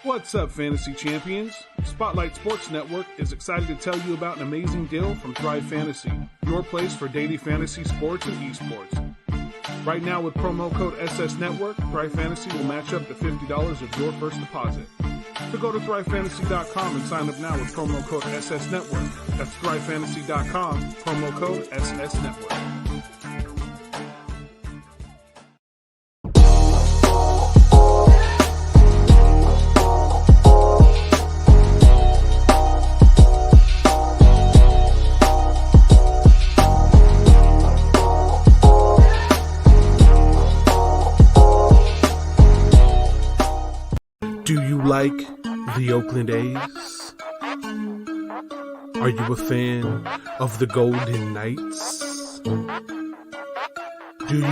What's up, fantasy champions? Spotlight Sports Network is excited to tell you about an amazing deal from Thrive Fantasy, your place for daily fantasy sports and esports. Right now with promo code SS Network, Thrive Fantasy will match up to $50 of your first deposit. So go to thrivefantasy.com and sign up now with promo code SS Network. That's thrivefantasy.com, promo code SS Network. Do you like the Oakland A's? Are you a fan of the Golden Knights? Do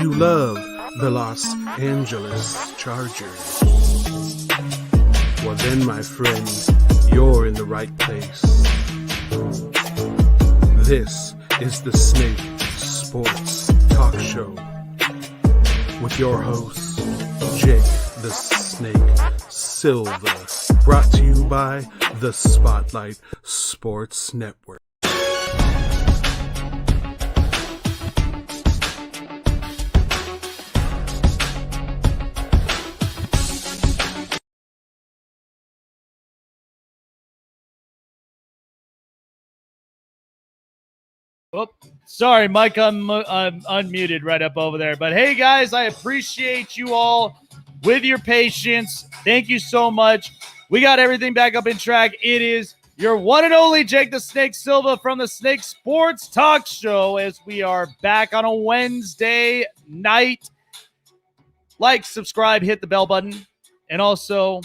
you love the Los Angeles Chargers? Well then, my friend, you're in the right place. This is the Snake Sports Talk Show with your host, Jake the Snake SIlva, brought to you by the Spotlight Sports Network. Oh, sorry, Mike, I'm unmuted right up over there. But hey, guys, I appreciate you all with your patience. Thank you so much. We got everything back up in track. It is your one and only Jake the Snake SIlva from the Snake Sports Talk Show as we are back on a Wednesday night. Like, subscribe, hit the bell button, and also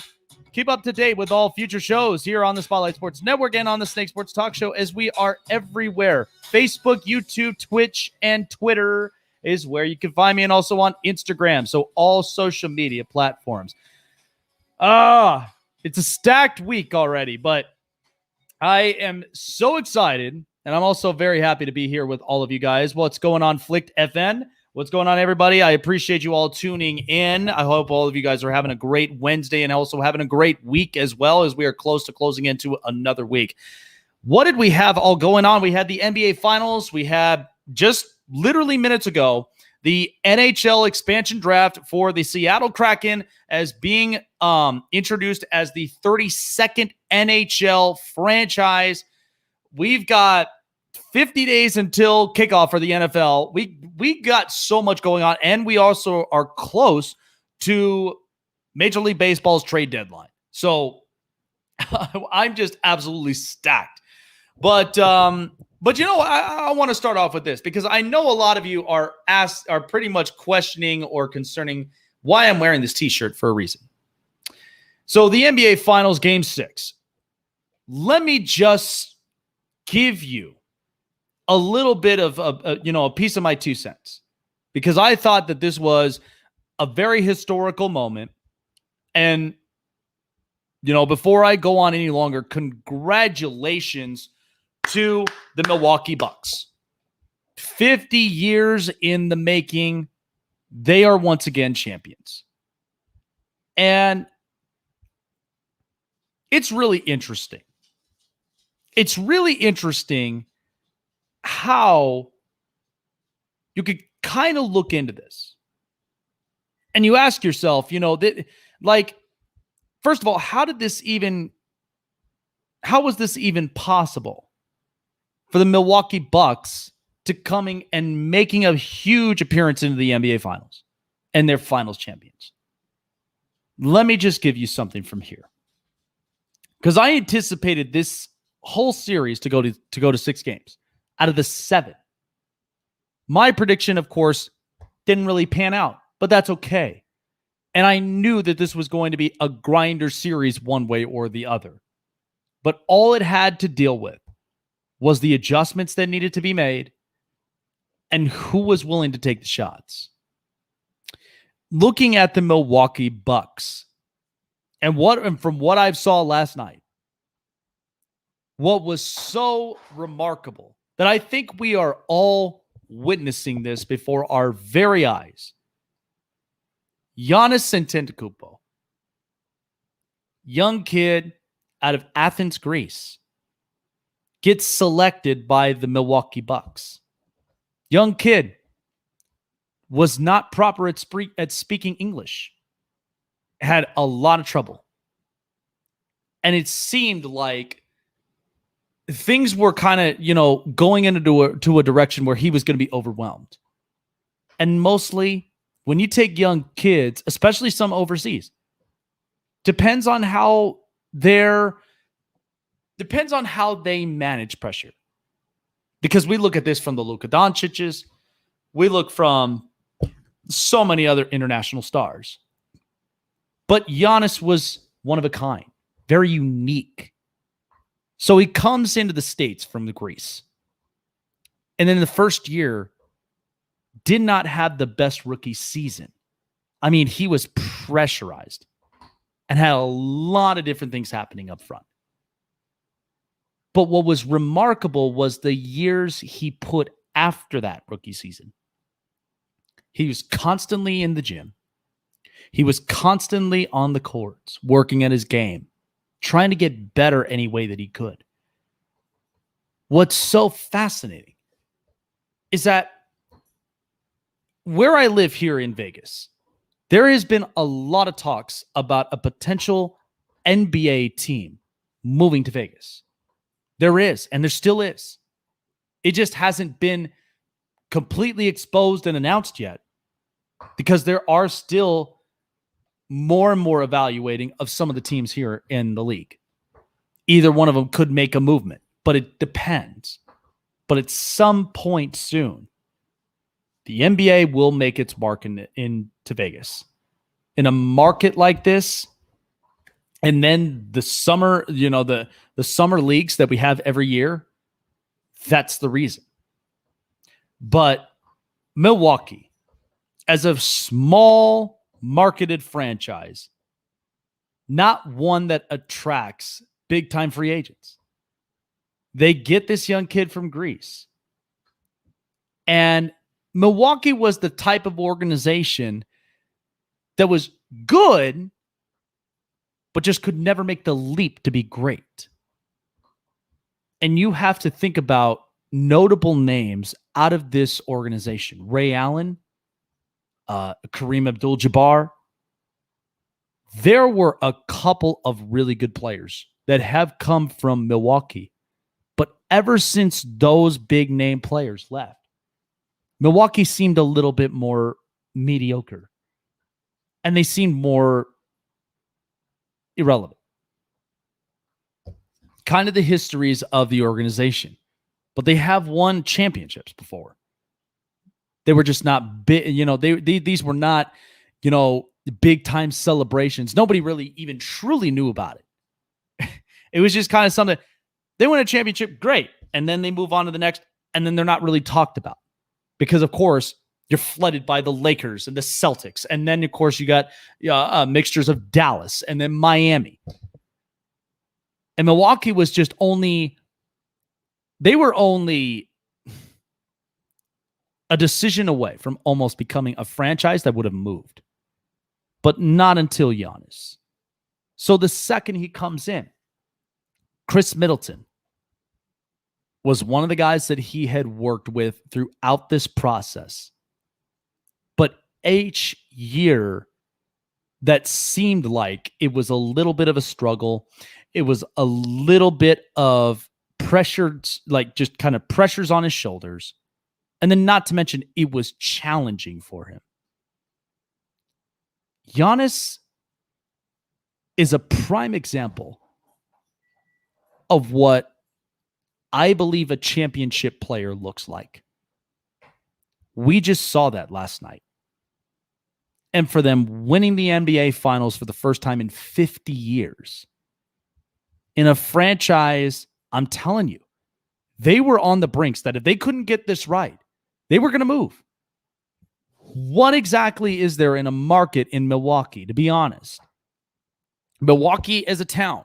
keep up to date with all future shows here on the Spotlight Sports Network and on the Snake Sports Talk Show as we are everywhere. Facebook, YouTube, Twitch, and Twitter is where you can find me, and also on Instagram. So all social media platforms. It's a stacked week already, but I am so excited, and I'm also very happy to be here with all of you guys. What's going on, Flicked FN? What's going on, everybody? I appreciate you all tuning in. I hope all of you guys are having a great Wednesday and also having a great week as well, as we are close to closing into another week. What did we have all going on? We had the NBA Finals. We had just literally minutes ago the NHL expansion draft for the Seattle Kraken as being introduced as the 32nd NHL franchise. We've got 50 days until kickoff for the NFL. We got so much going on, and we also are close to Major League Baseball's trade deadline. So I'm just absolutely stacked. But you know, I want to start off with this because I know a lot of you are pretty much questioning or concerning why I'm wearing this t-shirt for a reason. So the NBA Finals Game 6. Let me just give you a little bit of a piece of my 2 cents, because I thought that this was a very historical moment. And before I go on any longer, congratulations to the Milwaukee Bucks. 50 years in the making, they are once again champions. And it's really interesting. It's really interesting how you could kind of look into this. And you ask yourself, first of all, how was this even possible for the Milwaukee Bucks to coming and making a huge appearance into the NBA Finals and their Finals champions? Let me just give you something from here, because I anticipated this whole series to go to 6 games out of the 7. My prediction, of course, didn't really pan out, but that's okay. And I knew that this was going to be a grinder series one way or the other. But all it had to deal with was the adjustments that needed to be made and who was willing to take the shots. Looking at the Milwaukee Bucks and from what I saw last night, what was so remarkable that I think we are all witnessing this before our very eyes. Giannis Antetokounmpo. young kid out of Athens, Greece, gets selected by the Milwaukee Bucks. Young kid was not proper at speaking English, had a lot of trouble. And it seemed like things were kind of, going into a direction where he was going to be overwhelmed. And mostly when you take young kids, especially some overseas, depends on how they manage pressure. Because we look at this from the Luka Doncic's, we look from so many other international stars. But Giannis was one of a kind, very unique. So he comes into the States from Greece. And then the first year did not have the best rookie season. I mean, he was pressurized and had a lot of different things happening up front. But what was remarkable was the years he put after that rookie season. He was constantly in the gym. He was constantly on the courts, working at his game, trying to get better any way that he could. What's so fascinating is that where I live here in Vegas, there has been a lot of talks about a potential NBA team moving to Vegas. There is, and there still is. It just hasn't been completely exposed and announced yet because there are still more and more evaluating of some of the teams here in the league. Either one of them could make a movement, but it depends. But at some point soon, the NBA will make its mark into Vegas. In a market like this, and then the summer, the summer leagues that we have every year, that's the reason. But Milwaukee, as a small marketed franchise, not one that attracts big-time free agents. They get this young kid from Greece. And Milwaukee was the type of organization that was good, but just could never make the leap to be great. And you have to think about notable names out of this organization. Ray Allen, Kareem Abdul-Jabbar. There were a couple of really good players that have come from Milwaukee. But ever since those big name players left, Milwaukee seemed a little bit more mediocre. And they seemed more irrelevant. Kind of the histories of the organization. But they have won championships before. They were just not big, these were not, big time celebrations. Nobody really even truly knew about it. It was just kind of something. They win a championship, great. And then they move on to the next, and then they're not really talked about. Because, of course, you're flooded by the Lakers and the Celtics. And then, of course, you got mixtures of Dallas and then Miami. And Milwaukee was just they were only a decision away from almost becoming a franchise that would have moved. But not until Giannis. So the second he comes in, Chris Middleton was one of the guys that he had worked with throughout this process. But each year that seemed like it was a little bit of a struggle. It was a little bit of pressure, like just kind of pressures on his shoulders. And then not to mention, it was challenging for him. Giannis is a prime example of what I believe a championship player looks like. We just saw that last night. And for them winning the NBA Finals for the first time in 50 years, in a franchise, I'm telling you, they were on the brinks that if they couldn't get this right, they were going to move. What exactly is there in a market in Milwaukee, to be honest? Milwaukee as a town.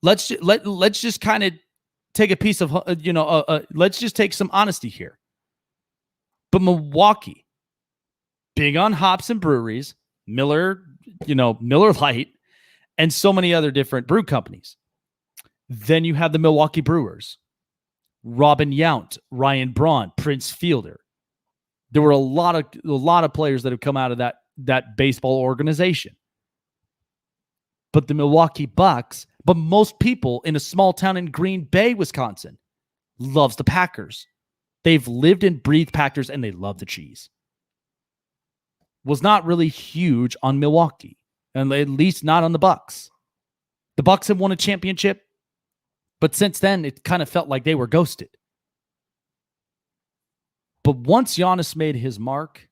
Let's just kind of take a piece of, let's just take some honesty here. But Milwaukee, big on hops and breweries, Miller Lite, and so many other different brew companies. Then you have the Milwaukee Brewers, Robin Yount, Ryan Braun, Prince Fielder. There were a lot of players that have come out of that baseball organization. But the Milwaukee Bucks, but most people in a small town in Green Bay, Wisconsin, loves the Packers. They've lived and breathed Packers, and they love the cheese. Was not really huge on Milwaukee, and at least not on the Bucks. The Bucks have won a championship, but since then, it kind of felt like they were ghosted. But once Giannis made his mark,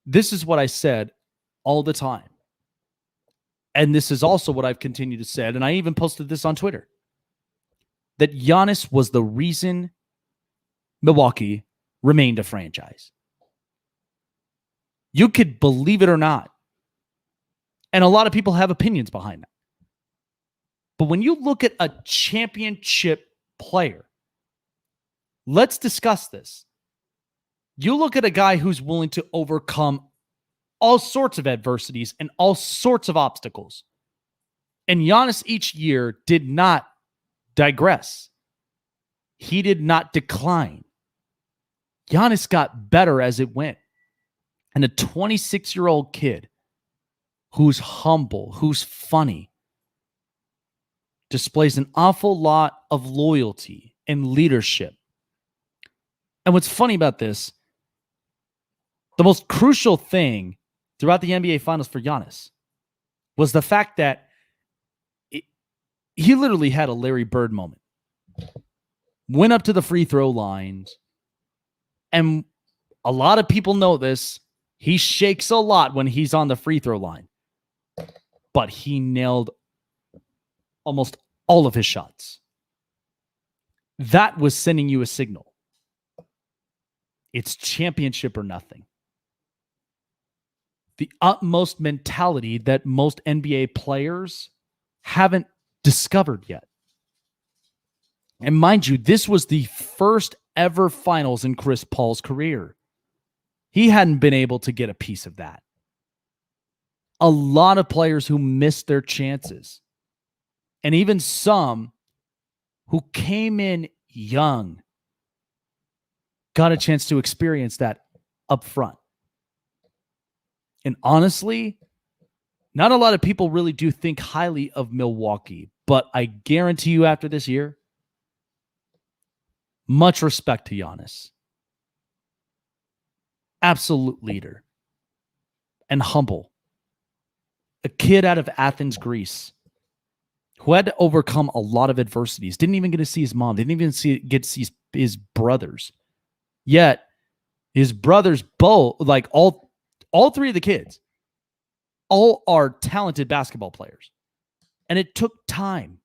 this is what I said all the time. And this is also what I've continued to say, and I even posted this on Twitter, that Giannis was the reason Milwaukee remained a franchise. You could believe it or not. And a lot of people have opinions behind that. But when you look at a championship player, let's discuss this. You look at a guy who's willing to overcome all sorts of adversities and all sorts of obstacles. And Giannis each year did not digress. He did not decline. Giannis got better as it went. And a 26-year-old kid who's humble, who's funny, displays an awful lot of loyalty and leadership. And what's funny about this, the most crucial thing throughout the NBA Finals for Giannis was the fact that he literally had a Larry Bird moment. Went up to the free throw lines, and a lot of people know this. He shakes a lot when he's on the free throw line, but he nailed almost all of his shots. That was sending you a signal. It's championship or nothing. The utmost mentality that most NBA players haven't discovered yet. And mind you, this was the first ever finals in Chris Paul's career. He hadn't been able to get a piece of that. A lot of players who missed their chances, and even some who came in young, got a chance to experience that up front. And honestly, not a lot of people really do think highly of Milwaukee, but I guarantee you after this year, much respect to Giannis. Absolute leader and humble. A kid out of Athens, Greece, who had to overcome a lot of adversities. Didn't even get to see his mom. Didn't even get to see his brothers. Yet, his brothers both, like all three of the kids, all are talented basketball players. And it took time.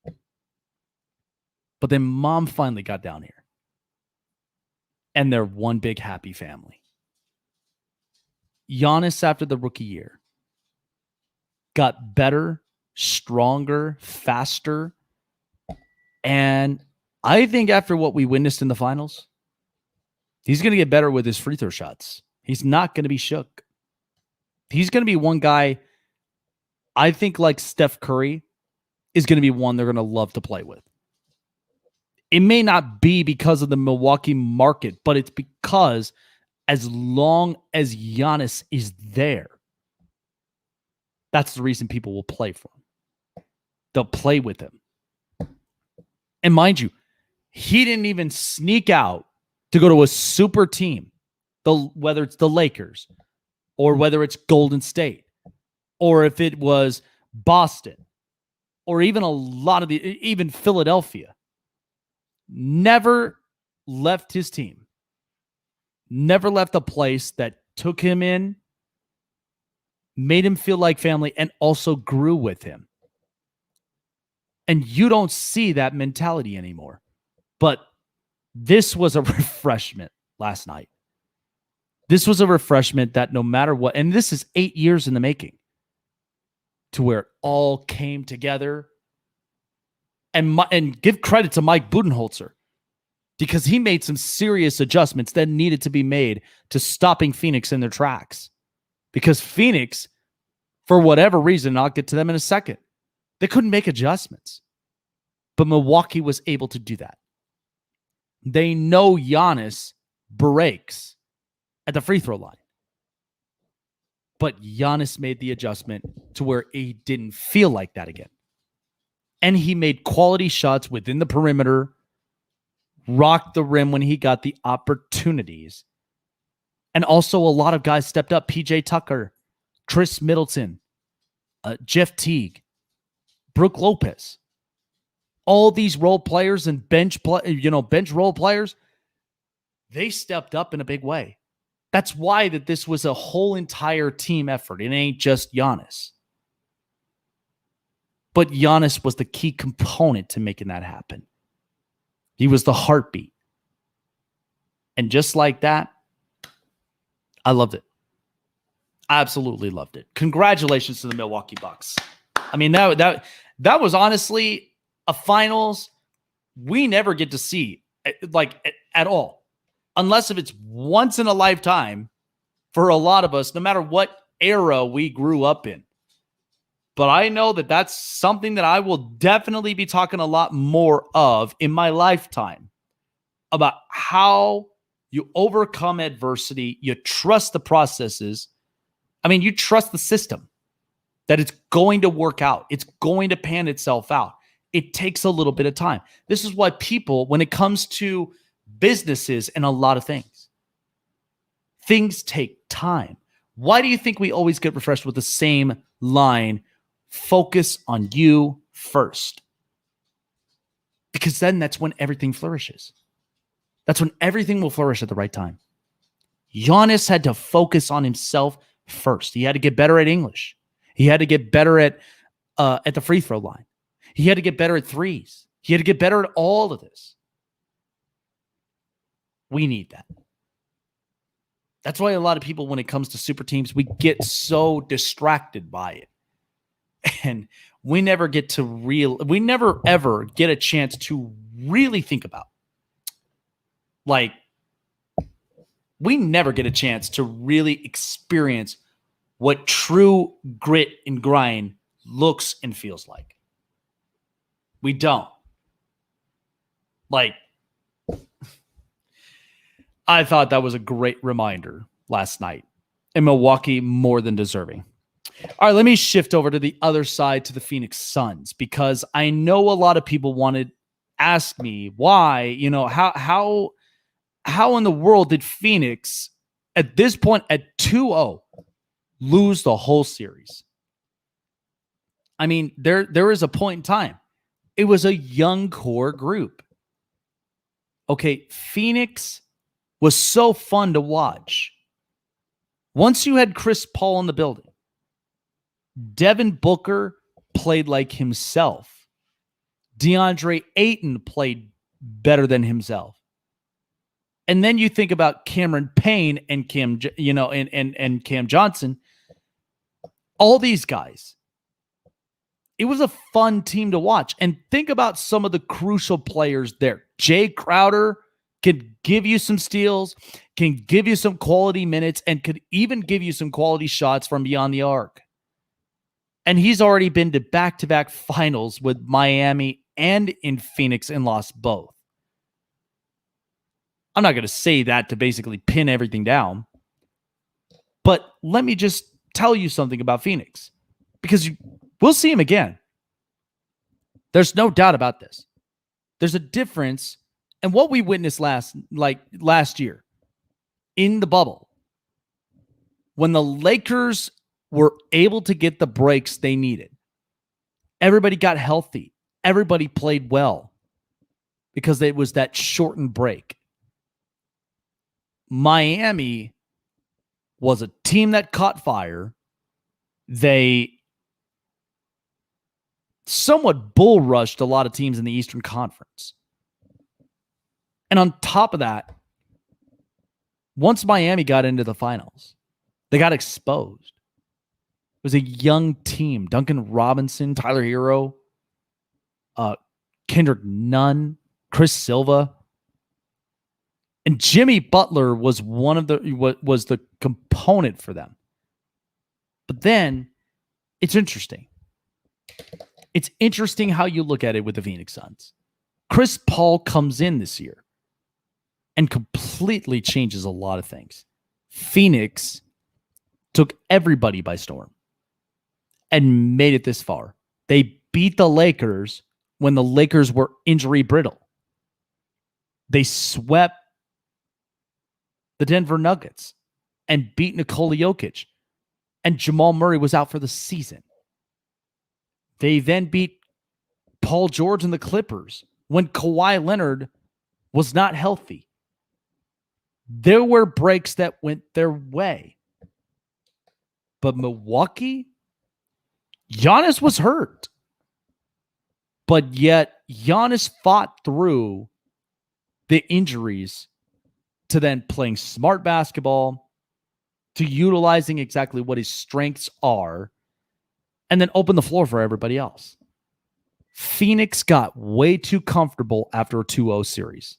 But then mom finally got down here. And they're one big happy family. Giannis, after the rookie year, got better, stronger, faster. And I think after what we witnessed in the finals, he's going to get better with his free throw shots. He's not going to be shook. He's going to be one guy, I think, like Steph Curry, is going to be one they're going to love to play with. It may not be because of the Milwaukee market, but it's because as long as Giannis is there, that's the reason people will play for him. They'll play with him. And mind you, he didn't even sneak out to go to a super team, whether it's the Lakers or whether it's Golden State or if it was Boston or even even Philadelphia. Never left his team. Never left a place that took him in, made him feel like family, and also grew with him. And you don't see that mentality anymore. But this was a refreshment last night. This was a refreshment that no matter what, and this is 8 years in the making, to where it all came together. And give credit to Mike Budenholzer, because he made some serious adjustments that needed to be made to stopping Phoenix in their tracks. Because Phoenix for whatever reason, and I'll get to them in a second, they couldn't make adjustments. But Milwaukee was able to do that. They know Giannis breaks at the free throw line. But Giannis made the adjustment to where he didn't feel like that again. And he made quality shots within the perimeter, rocked the rim when he got the opportunities. And also a lot of guys stepped up. PJ Tucker, Chris Middleton, Jeff Teague, Brook Lopez. All these role players and bench role players, they stepped up in a big way. That's why that this was a whole entire team effort. It ain't just Giannis. But Giannis was the key component to making that happen. He was the heartbeat. And just like that, I loved it. I absolutely loved it. Congratulations to the Milwaukee Bucks. I mean, that was honestly a finals we never get to see, like, at all. Unless if it's once in a lifetime for a lot of us, no matter what era we grew up in. But I know that that's something that I will definitely be talking a lot more of in my lifetime, about how you overcome adversity, you trust the processes. I mean, you trust the system that it's going to work out. It's going to pan itself out. It takes a little bit of time. This is why people, when it comes to businesses and a lot of things take time. Why do you think we always get refreshed with the same line? Focus on you first. Because then that's when everything flourishes. That's when everything will flourish at the right time. Giannis had to focus on himself first. He had to get better at English. He had to get better at the free throw line. He had to get better at threes. He had to get better at all of this. We need that. That's why a lot of people, when it comes to super teams, we get so distracted by it. And we never ever get a chance to really think about. Like, we never get a chance to really experience what true grit and grind looks and feels like. We don't. Like, I thought that was a great reminder last night. And Milwaukee more than deserving. All right, let me shift over to the other side, to the Phoenix Suns, because I know a lot of people wanted to ask me why, how in the world did Phoenix at this point at 2-0 lose the whole series? I mean, there is a point in time. It was a young core group. Okay, Phoenix was so fun to watch. Once you had Chris Paul in the building, Devin Booker played like himself. DeAndre Ayton played better than himself. And then you think about Cameron Payne and Cam Johnson. All these guys. It was a fun team to watch. And think about some of the crucial players there. Jay Crowder could give you some steals, can give you some quality minutes, and could even give you some quality shots from beyond the arc. And he's already been to back-to-back finals with Miami and in Phoenix and lost both. I'm not going to say that to basically pin everything down. But let me just tell you something about Phoenix. Because we'll see him again. There's no doubt about this. There's a difference. And what we witnessed last year in the bubble, when the Lakers were able to get the breaks they needed, everybody got healthy. Everybody played well because it was that shortened break. Miami was a team that caught fire. They somewhat bull rushed a lot of teams in the Eastern Conference. And on top of that, once Miami got into the finals, they got exposed. It was a young team. Duncan Robinson, Tyler Hero, Kendrick Nunn, Chris SIlva. And Jimmy Butler was was the component for them. But then It's interesting. It's interesting how you look at it with the Phoenix Suns. Chris Paul comes in this year and completely changes a lot of things. Phoenix took everybody by storm and made it this far. They beat the Lakers when the Lakers were injury brittle. They swept the Denver Nuggets and beat Nikola Jokic, and Jamal Murray was out for the season. They then beat Paul George and the Clippers when Kawhi Leonard was not healthy. There were breaks that went their way. But Milwaukee, Giannis was hurt. But yet Giannis fought through the injuries to then playing smart basketball, to utilizing exactly what his strengths are, and then open the floor for everybody else. Phoenix got way too comfortable after a 2-0 series.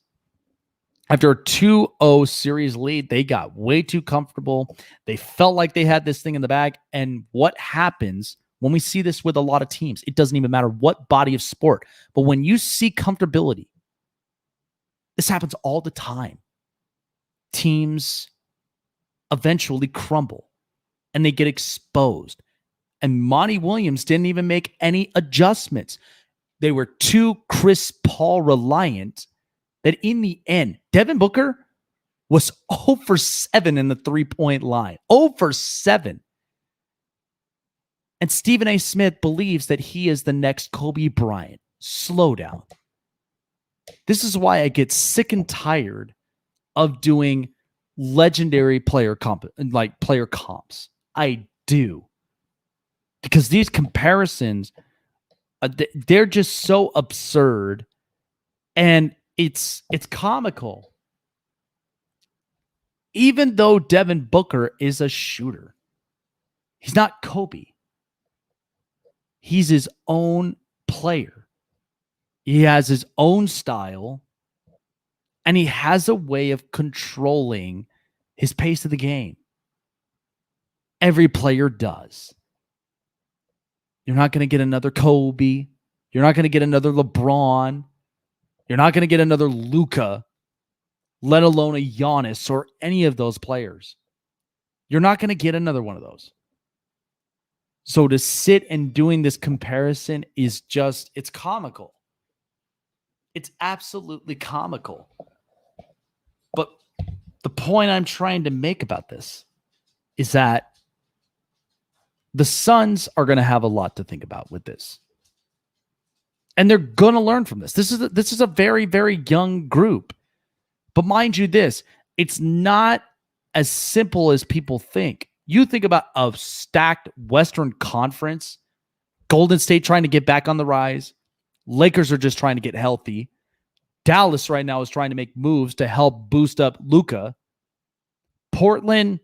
After a 2-0 series lead, they got way too comfortable. They felt like they had this thing in the bag. And what happens when we see this with a lot of teams, it doesn't even matter what body of sport, but when you see comfortability, this happens all the time. Teams eventually crumble and they get exposed. And Monty Williams didn't even make any adjustments. They were too Chris Paul reliant that in the end, Devin Booker was 0 for 7 in the three-point line. 0 for 7. And Stephen A. Smith believes that he is the next Kobe Bryant. Slow down. This is why I get sick and tired of doing legendary player comps. I do. Because these comparisons, they're just so absurd, and it's comical. Even though Devin Booker is a shooter, he's not Kobe. He's his own player. He has his own style, and he has a way of controlling his pace of the game. Every player does. You're not going to get another Kobe. You're not going to get another LeBron. You're not going to get another Luka, let alone a Giannis or any of those players. You're not going to get another one of those. So to sit and doing this comparison is just, it's comical. It's absolutely comical. But the point I'm trying to make about this is that the Suns are going to have a lot to think about with this. And they're going to learn from this. This is a very, very young group. But mind you this, it's not as simple as people think. You think about a stacked Western Conference, Golden State trying to get back on the rise. Lakers are just trying to get healthy. Dallas right now is trying to make moves to help boost up Luka. Portland,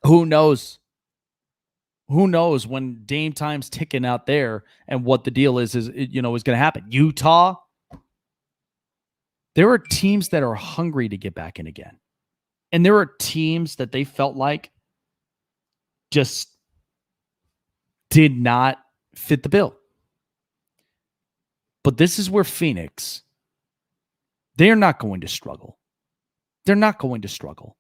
who knows? Who knows when Dame time's ticking out there and what the deal is going to happen. Utah, there are teams that are hungry to get back in again. And there are teams that they felt like just did not fit the bill. But this is where Phoenix, they're not going to struggle. They're not going to struggle.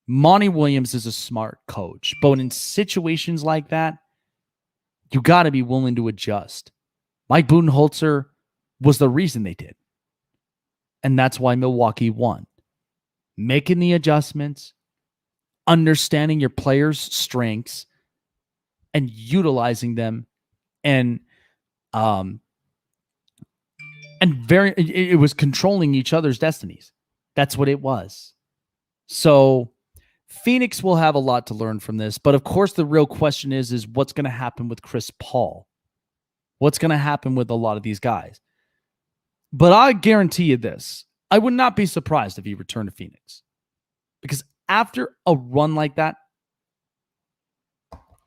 Monty Williams is a smart coach, but in situations like that, you got to be willing to adjust. Mike Budenholzer was the reason they did. And that's why Milwaukee won. Making the adjustments, understanding your players' strengths, and utilizing them, and it was controlling each other's destinies. That's what it was. So Phoenix will have a lot to learn from this, but of course the real question is what's going to happen with Chris Paul? What's going to happen with a lot of these guys? But I guarantee you this, I would not be surprised if he returned to Phoenix. Because after a run like that,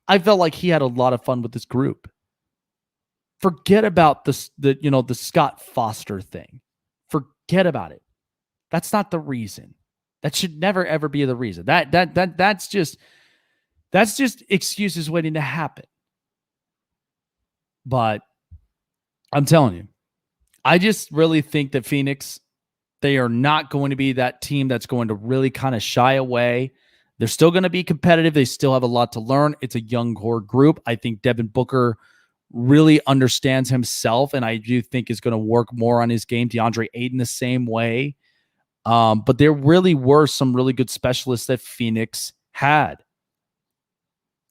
I felt like he had a lot of fun with this group. Forget about the Scott Foster thing. Forget about it. That's not the reason. That should never ever be the reason. That's just excuses waiting to happen. But I'm telling you, I just really think that Phoenix, they are not going to be that team that's going to really kind of shy away. They're still going to be competitive. They still have a lot to learn. It's a young core group. I think Devin Booker really understands himself, and I do think is going to work more on his game. DeAndre Ayton the same way. But there really were some really good specialists that Phoenix had.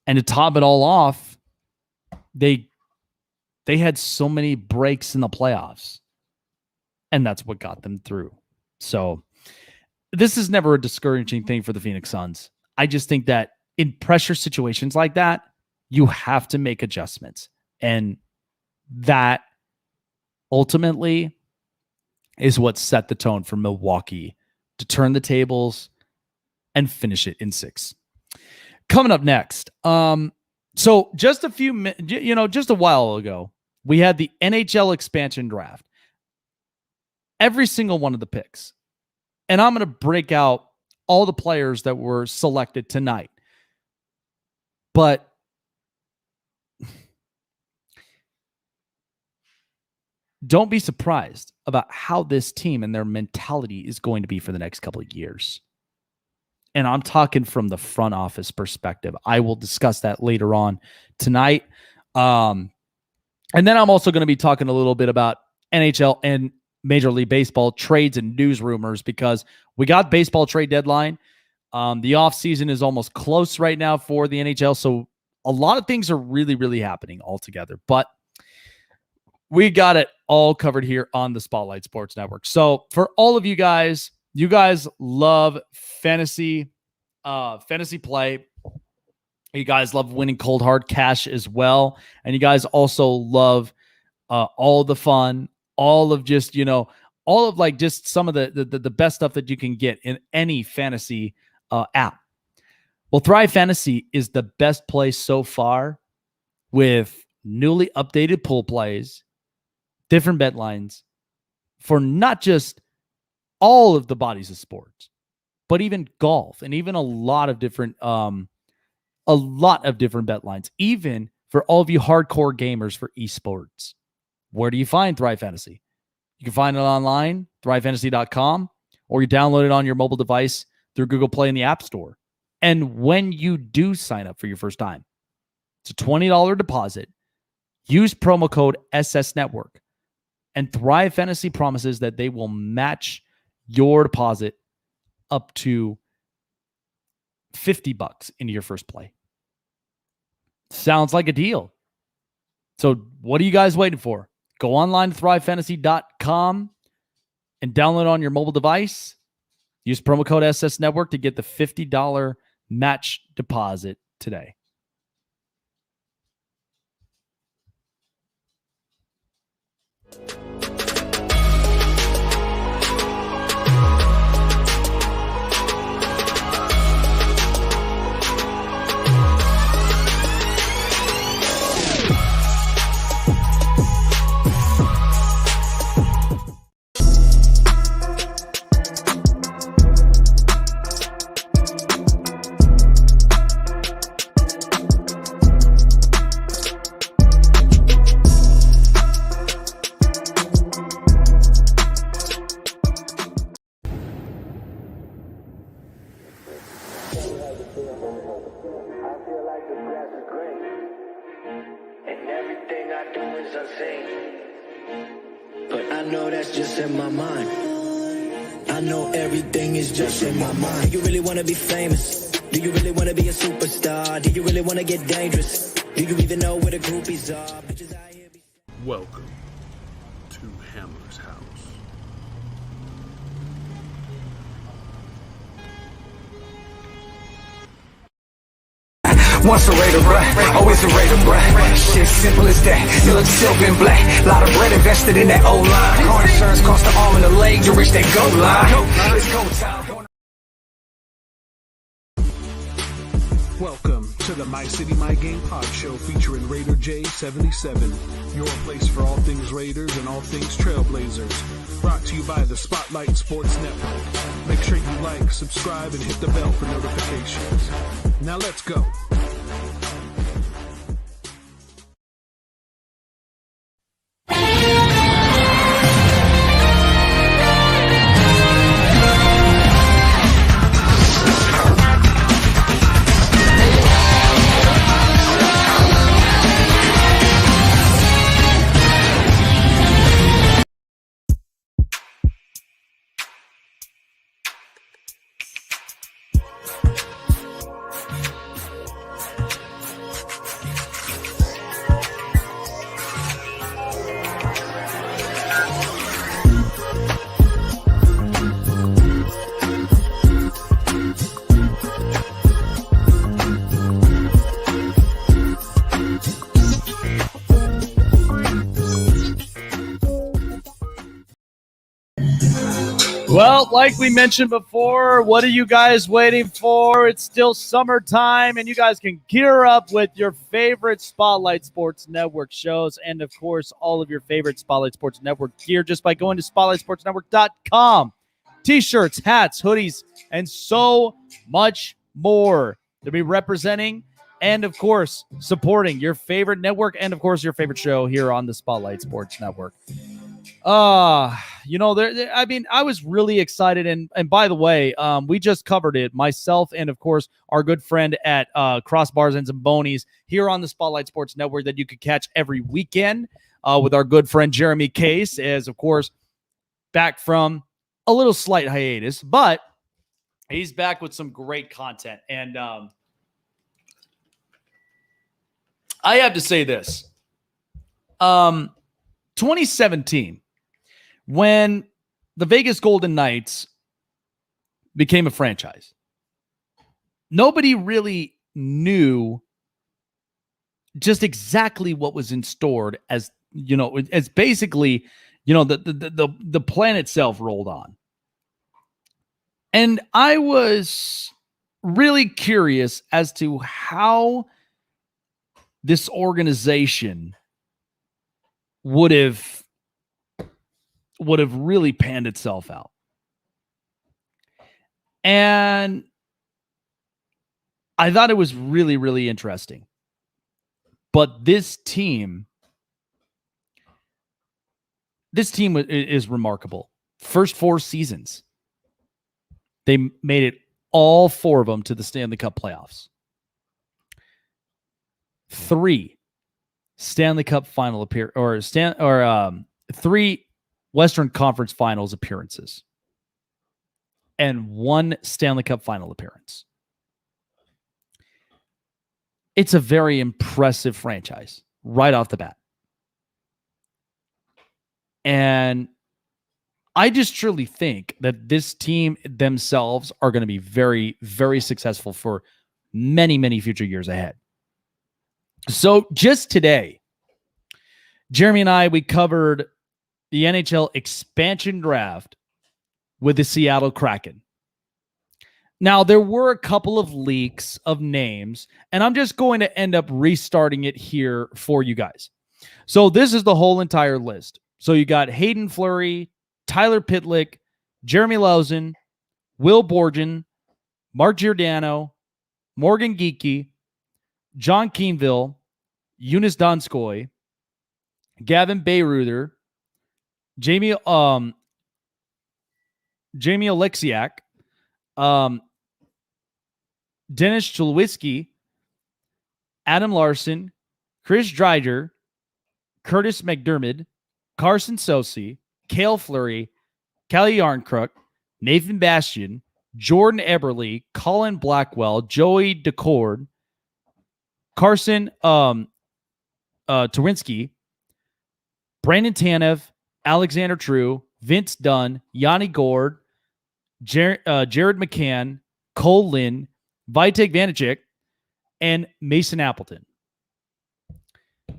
And to top it all off, they had so many breaks in the playoffs. And that's what got them through. So this is never a discouraging thing for the Phoenix Suns. I just think that in pressure situations like that, you have to make adjustments. And that ultimately is what set the tone for Milwaukee to turn the tables and finish it in 6. Coming up next. So just just a while ago, we had the NHL expansion draft. Every single one of the picks. And I'm going to break out all the players that were selected tonight. But don't be surprised about how this team and their mentality is going to be for the next couple of years. And I'm talking from the front office perspective. I will discuss that later on tonight. And then I'm also going to be talking a little bit about NHL and Major League Baseball trades and news rumors, because we got baseball trade deadline. The offseason is almost close right now for the NHL. So a lot of things are really, really happening all together. But we got it all covered here on the Spotlight Sports Network. So for all of you guys love fantasy play. You guys love winning cold hard cash as well. And you guys also love all the fun, all of just, all of like just some of the best stuff that you can get in any fantasy app. Well, Thrive Fantasy is the best place so far with newly updated pool plays, different bet lines for not just all of the bodies of sports, but even golf and even a lot of different bet lines, even for all of you hardcore gamers for esports. Where do you find Thrive Fantasy? You can find it online, thrivefantasy.com, or you download it on your mobile device through Google Play in the App Store. And when you do sign up for your first time, it's a $20 deposit. Use promo code SS Network. And Thrive Fantasy promises that they will match your deposit up to $50 into your first play. Sounds like a deal. So what are you guys waiting for? Go online to thrivefantasy.com and download it on your mobile device. Use promo code SS Network to get the $50 match deposit today. Be famous? Do you really want to be a superstar? Do you really want to get dangerous? Do you even know where the groupies are? Bitches out here be... Welcome to Hammer's house. Once a Raider, bruh, always a Raider, bruh. Shit simple as that. You look silver and black. Lot of bread invested in that O-line. Car insurance cost the arm and the leg to reach that goal line. It's go time. Welcome to the My City, My Game pod show featuring Raider J77, your place for all things Raiders and all things Trailblazers. Brought to you by the Spotlight Sports Network. Make sure you like, subscribe, and hit the bell for notifications. Now let's go. Well, like we mentioned before, what are you guys waiting for? It's still summertime, and you guys can gear up with your favorite Spotlight Sports Network shows and, of course, all of your favorite Spotlight Sports Network gear just by going to SpotlightSportsNetwork.com. T-shirts, hats, hoodies, and so much more to be representing and, of course, supporting your favorite network and, of course, your favorite show here on the Spotlight Sports Network. I was really excited. And by the way, we just covered it, myself and, of course, our good friend at Crossbars and Zambonis here on the Spotlight Sports Network that you could catch every weekend with our good friend Jeremy Case, as, of course, back from a little slight hiatus, but he's back with some great content. And I have to say this. 2017, when the Vegas Golden Knights became a franchise, nobody really knew just exactly what was in store as basically, the plan itself rolled on. And I was really curious as to how this organization would have really panned itself out. And I thought it was really, really interesting. But this team is remarkable. First 4 seasons, they made it all 4 of them to the Stanley Cup playoffs. 3 Stanley Cup final appearance, 3 Western Conference Finals appearances, and 1 Stanley Cup final appearance. It's a very impressive franchise right off the bat. And I just truly think that this team themselves are going to be very, very successful for many, many future years ahead. So just today, Jeremy and I, we covered the NHL expansion draft with the Seattle Kraken. Now, there were a couple of leaks of names, and I'm just going to end up restarting it here for you guys. So this is the whole entire list. So you got Hayden Fleury, Tyler Pitlick, Jeremy Lausen, Will Borgen, Mark Giordano, Morgan Geekie, John Keenville, Eunice Donskoy, Gavin Bayreuther, Jamie Alexiak, Dennis Chulwiski, Adam Larson, Chris Dreiger, Curtis McDermott, Carson Sosi, Cale Fleury, Kelly Yarncrook, Nathan Bastian, Jordan Eberle, Colin Blackwell, Joey Decord, Carson Tawinski, Brandon Tanev, Alexander True, Vince Dunn, Yanni Gord, Jared McCann, Cole Lynn, Vitek Vanacek, and Mason Appleton.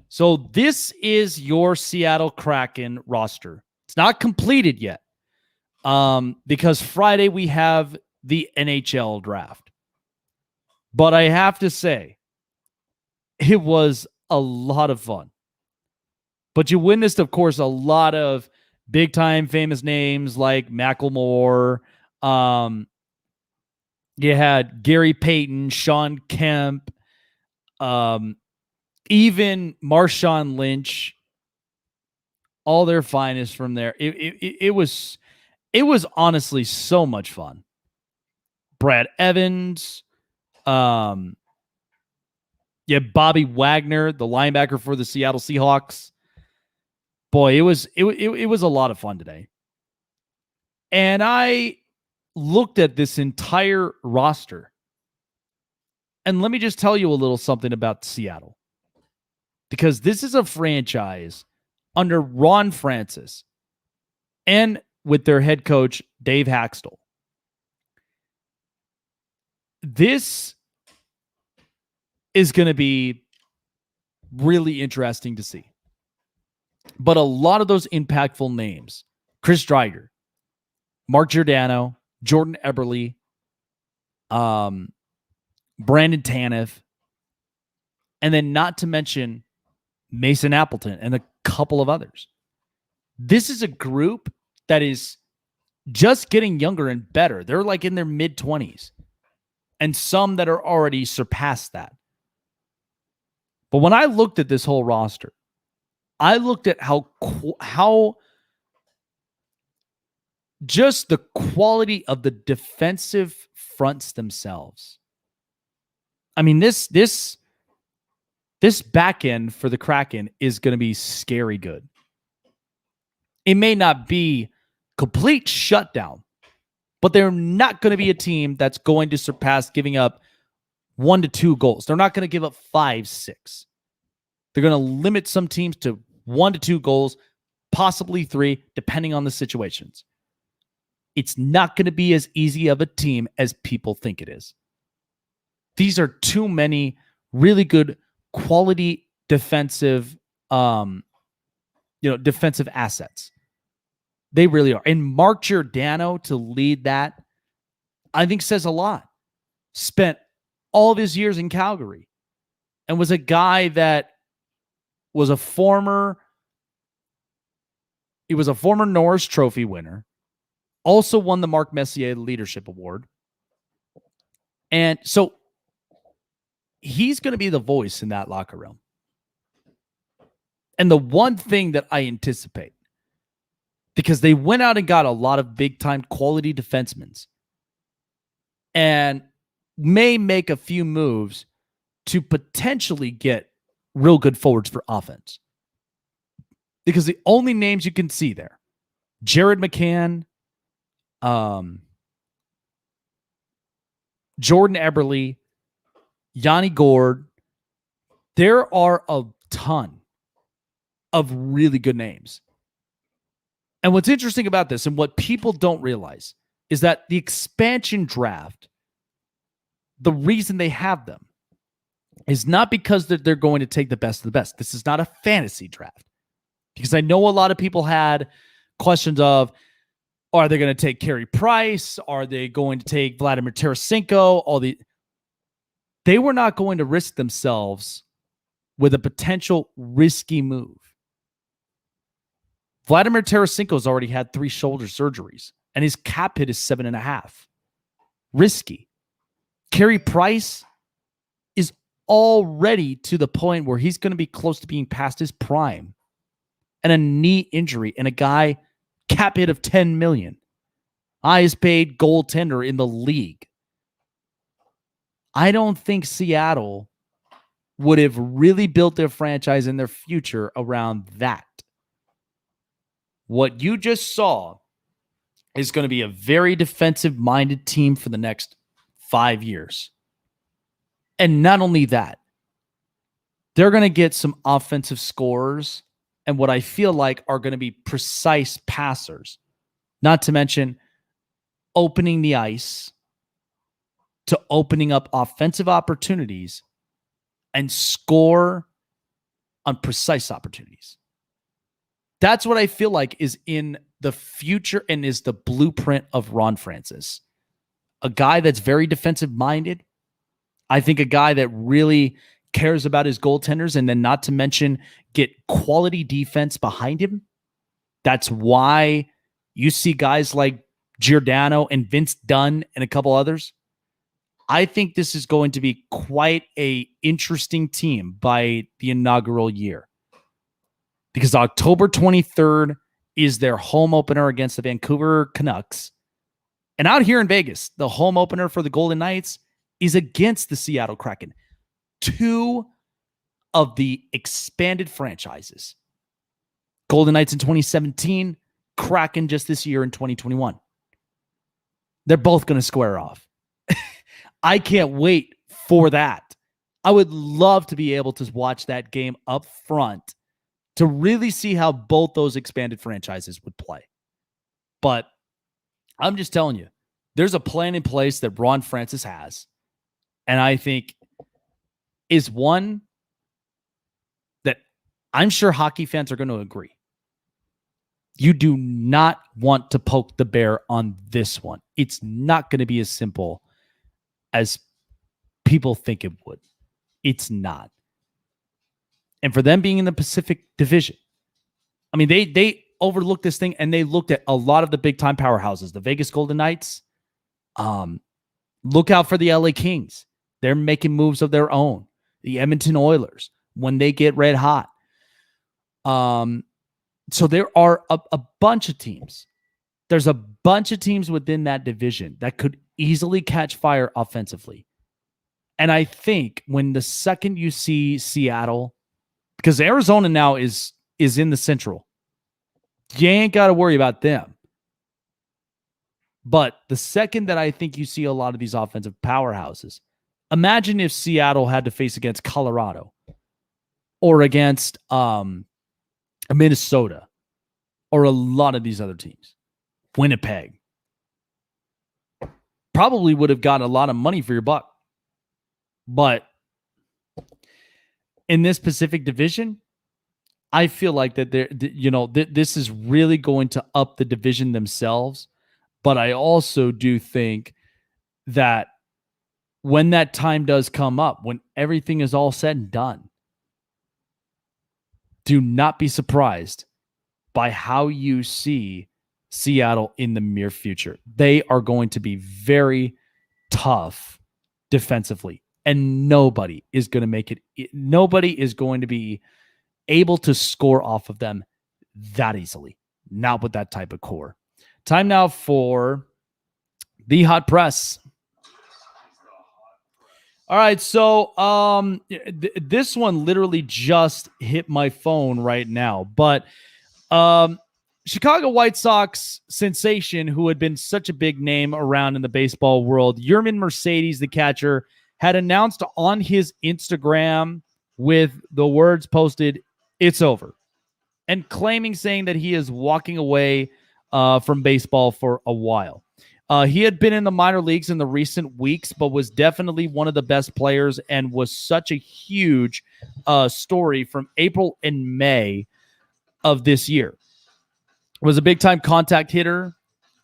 So this is your Seattle Kraken roster. It's not completed yet because Friday we have the NHL draft. But I have to say, it was a lot of fun. But you witnessed, of course, a lot of big-time famous names like Macklemore. You had Gary Payton, Sean Kemp, even Marshawn Lynch, all their finest from there. It was honestly so much fun. Brad Evans, Bobby Wagner, the linebacker for the Seattle Seahawks. Boy, it was a lot of fun today. And I looked at this entire roster. And let me just tell you a little something about Seattle. Because this is a franchise under Ron Francis and with their head coach, Dave Haxtell. This is going to be really interesting to see. But a lot of those impactful names, Chris Dreiger, Mark Giordano, Jordan Eberle, Brandon Tanev, and then not to mention Mason Appleton and a couple of others. This is a group that is just getting younger and better. They're like in their mid-20s, and some that are already surpassed that. But when I looked at this whole roster, I looked at how just the quality of the defensive fronts themselves. I mean, this back end for the Kraken is going to be scary good. It may not be complete shutdown, but they're not going to be a team that's going to surpass giving up 1 to 2 goals. They're not going to give up 5, 6. They're going to limit some teams to 1 to 2 goals, possibly 3, depending on the situations. It's not going to be as easy of a team as people think it is. These are too many really good quality defensive, defensive assets. They really are. And Mark Giordano to lead that, I think says a lot. Spent all of his years in Calgary and was a guy that was a former Norris Trophy winner. Also won the Mark Messier Leadership Award. And so he's going to be the voice in that locker room. And the one thing that I anticipate, because they went out and got a lot of big-time quality defensemen and may make a few moves to potentially get real good forwards for offense. Because the only names you can see there, Jared McCann, Jordan Eberle, Yanni Gourde, there are a ton of really good names. And what's interesting about this and what people don't realize is that the expansion draft, the reason they have them is not because they're going to take the best of the best. This is not a fantasy draft. Because I know a lot of people had questions of, are they going to take Carey Price? Are they going to take Vladimir Tarasenko? They were not going to risk themselves with a potential risky move. Vladimir Tarasenko's already had 3 shoulder surgeries, and his cap hit is 7.5. Risky. Carey Price is already to the point where he's going to be close to being past his prime, and a knee injury, and a guy cap hit of $10 million. Highest paid goaltender in the league. I don't think Seattle would have really built their franchise and their future around that. What you just saw is going to be a very defensive-minded team for the next 5 years. And not only that, they're going to get some offensive scorers and what I feel like are going to be precise passers. Not to mention opening the ice to opening up offensive opportunities and score on precise opportunities. That's what I feel like is in the future and is the blueprint of Ron Francis. A guy that's very defensive-minded. I think a guy that really cares about his goaltenders, and then not to mention get quality defense behind him. That's why you see guys like Giordano and Vince Dunn and a couple others. I think this is going to be quite an interesting team by the inaugural year. Because October 23rd is their home opener against the Vancouver Canucks. And out here in Vegas, the home opener for the Golden Knights is against the Seattle Kraken. 2 of the expanded franchises. Golden Knights in 2017, Kraken just this year in 2021. They're both going to square off. I can't wait for that. I would love to be able to watch that game up front to really see how both those expanded franchises would play. But I'm just telling you, there's a plan in place that Ron Francis has, and I think is one that I'm sure hockey fans are going to agree. You do not want to poke the bear on this one. It's not going to be as simple as people think it would. It's not. And for them being in the Pacific Division, I mean, they overlooked this thing and they looked at a lot of the big time powerhouses. The Vegas Golden Knights. Look out for the LA Kings. They're making moves of their own. The Edmonton Oilers, when they get red hot. So there are a bunch of teams. There's a bunch of teams within that division that could easily catch fire offensively. And I think when the second you see Seattle, because Arizona now is in the Central, you ain't got to worry about them. But the second that I think you see a lot of these offensive powerhouses, imagine if Seattle had to face against Colorado or against Minnesota or a lot of these other teams. Winnipeg probably would have gotten a lot of money for your buck. But in this Pacific Division, I feel like that this is really going to up the division themselves. But I also do think that when that time does come up, when everything is all said and done, do not be surprised by how you see Seattle in the near future. They are going to be very tough defensively, and nobody is going to make it. Nobody is going to be able to score off of them that easily. Not with that type of core. Time now for the hot press. All right, so this one literally just hit my phone right now, but Chicago White Sox sensation, who had been such a big name around in the baseball world, Yermin Mercedes, the catcher, had announced on his Instagram with the words posted, "It's over," and saying that he is walking away from baseball for a while. He had been in the minor leagues in the recent weeks, but was definitely one of the best players and was such a huge story from April and May of this year. Was a big-time contact hitter,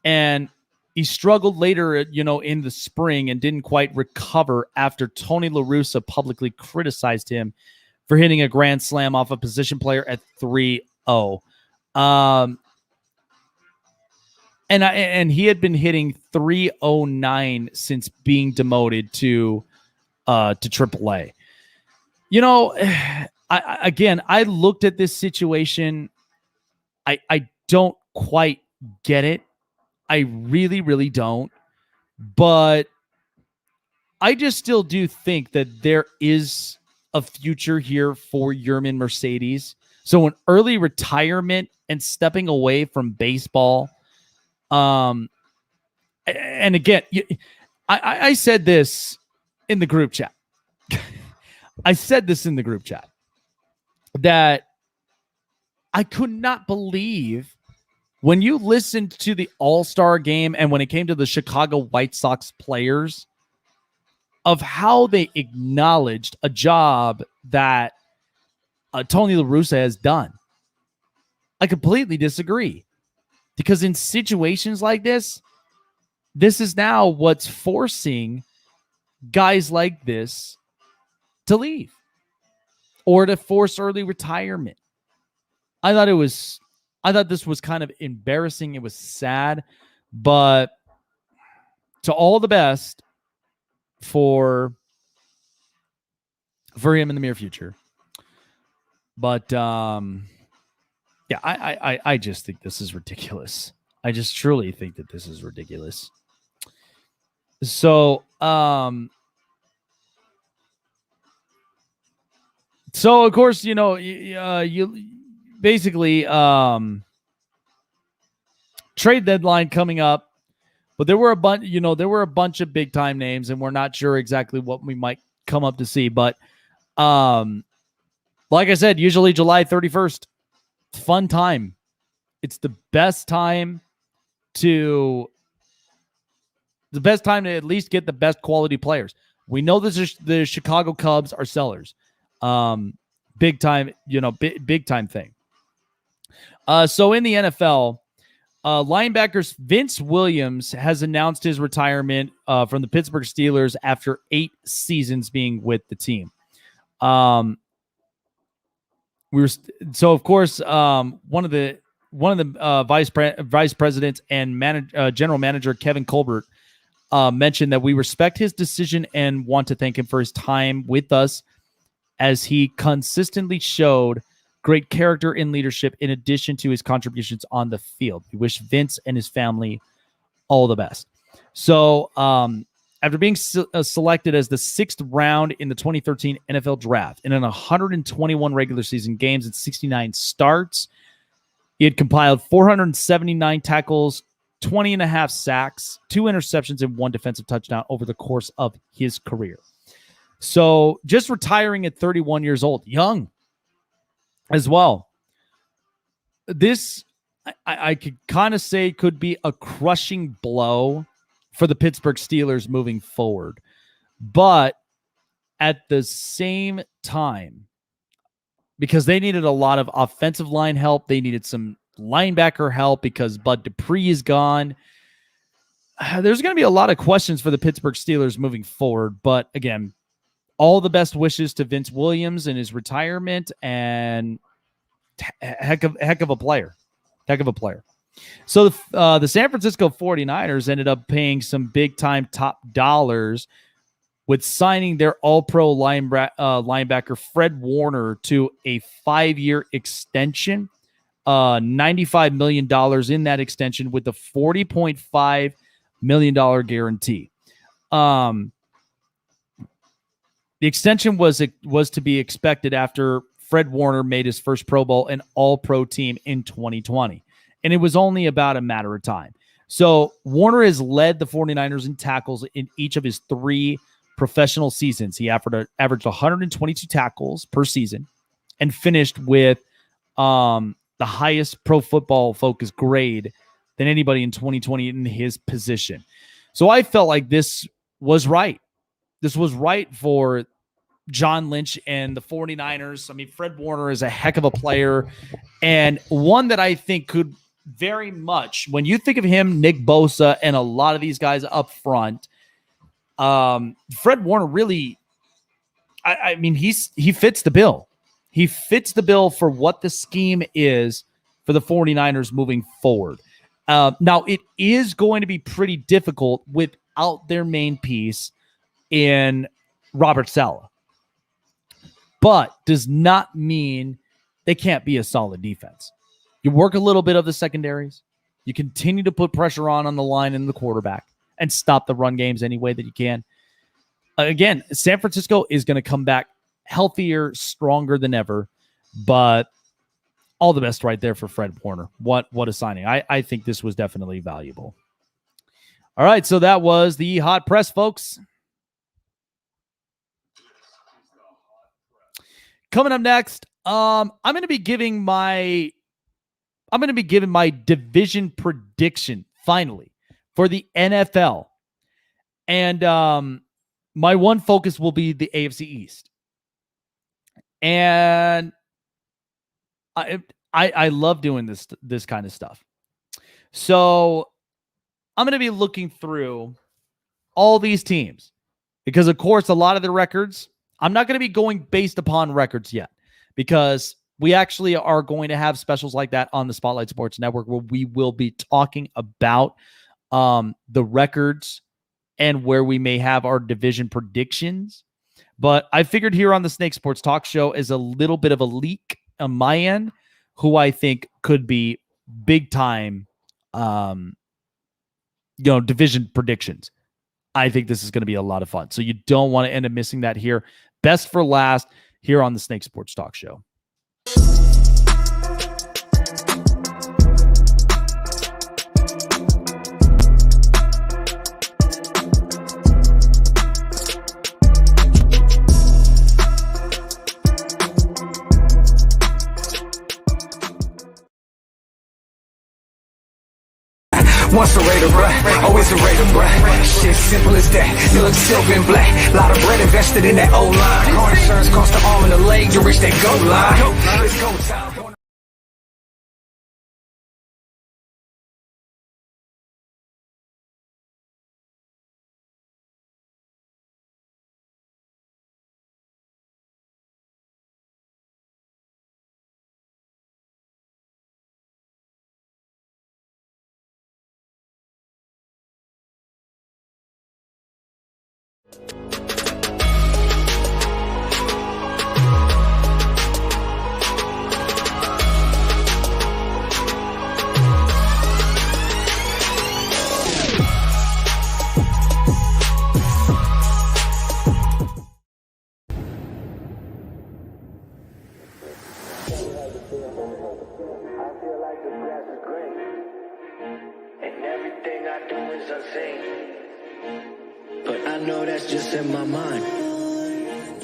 and he struggled later, in the spring and didn't quite recover after Tony La Russa publicly criticized him for hitting a grand slam off a position player at 3-0. And he had been hitting 309 since being demoted to AAA. I looked at this situation. I don't quite get it. I really, really don't. But I just still do think that there is a future here for Yermin Mercedes. So an early retirement and stepping away from baseball. And again, I said this in the group chat. That I could not believe when you listened to the All-Star game and when it came to the Chicago White Sox players of how they acknowledged a job that Tony La Russa has done. I completely disagree. Because in situations like this is now what's forcing guys like this to leave or to force early retirement. I thought this was kind of embarrassing. It was sad, but to all the best for him in the near future. But yeah, I just think this is ridiculous. I just truly think that this is ridiculous. So, of course, you basically trade deadline coming up, but there were a bunch of big time names, and we're not sure exactly what we might come up to see. But like I said, usually July 31st. Fun time. It's the best time to at least get the best quality players. We know the Chicago Cubs are sellers. Big time, big time thing. So in the NFL, linebackers Vince Williams has announced his retirement from the Pittsburgh Steelers after 8 seasons being with the team. Of course, one of the vice presidents and general manager Kevin Colbert mentioned that we respect his decision and want to thank him for his time with us, as he consistently showed great character and leadership in addition to his contributions on the field. We wish Vince and his family all the best. So after being selected as the 6th round in the 2013 NFL draft and in 121 regular season games and 69 starts, he had compiled 479 tackles, 20 and a half sacks, 2 interceptions, and 1 defensive touchdown over the course of his career. So just retiring at 31 years old, young as well. This, I could kind of say, could be a crushing blow for the Pittsburgh Steelers moving forward. But at the same time, because they needed a lot of offensive line help, they needed some linebacker help because Bud Dupree is gone. There's going to be a lot of questions for the Pittsburgh Steelers moving forward. But again, all the best wishes to Vince Williams in his retirement, and heck of a player. So the San Francisco 49ers ended up paying some big-time top dollars with signing their all-pro linebacker Fred Warner to a 5-year extension, $95 million in that extension with a $40.5 million guarantee. The extension was to be expected after Fred Warner made his first Pro Bowl and All-Pro team in 2020. And it was only about a matter of time. So Warner has led the 49ers in tackles in each of his 3 professional seasons. He averaged 122 tackles per season and finished with the highest Pro Football Focus grade than anybody in 2020 in his position. So I felt like this was right. This was right for John Lynch and the 49ers. I mean, Fred Warner is a heck of a player, and one that I think could very much, when you think of him, Nick Bosa, and a lot of these guys up front, Fred Warner really, I mean, he fits the bill. He fits the bill for what the scheme is for the 49ers moving forward. Now, it is going to be pretty difficult without their main piece in Robert Saleh, but does not mean they can't be a solid defense. You work a little bit of the secondaries. You continue to put pressure on the line and the quarterback and stop the run games any way that you can. Again, San Francisco is going to come back healthier, stronger than ever, but all the best right there for Fred Warner. What a signing. I think this was definitely valuable. All right, so that was the Hot Press, folks. Coming up next, I'm going to be giving my division prediction finally for the NFL. And my one focus will be the AFC East. And I love doing this kind of stuff. So I'm going to be looking through all these teams because, of course, a lot of the records, I'm not going to be going based upon records yet because we actually are going to have specials like that on the Spotlight Sports Network where we will be talking about the records and where we may have our division predictions. But I figured here on the Snake Sports Talk Show is a little bit of a leak on my end who I think could be big time, division predictions. I think this is going to be a lot of fun. So you don't want to end up missing that here. Best for last here on the Snake Sports Talk Show. Once a Raider, bruh, always a Raider, bruh. Shit, simple as that. You look silver and black. Lot of bread invested in that O-line. Car insurance cost the arm and the leg to reach that goal line. It's go time. I feel like the grass is green, and everything I do is unseen. But I know that's just in my mind.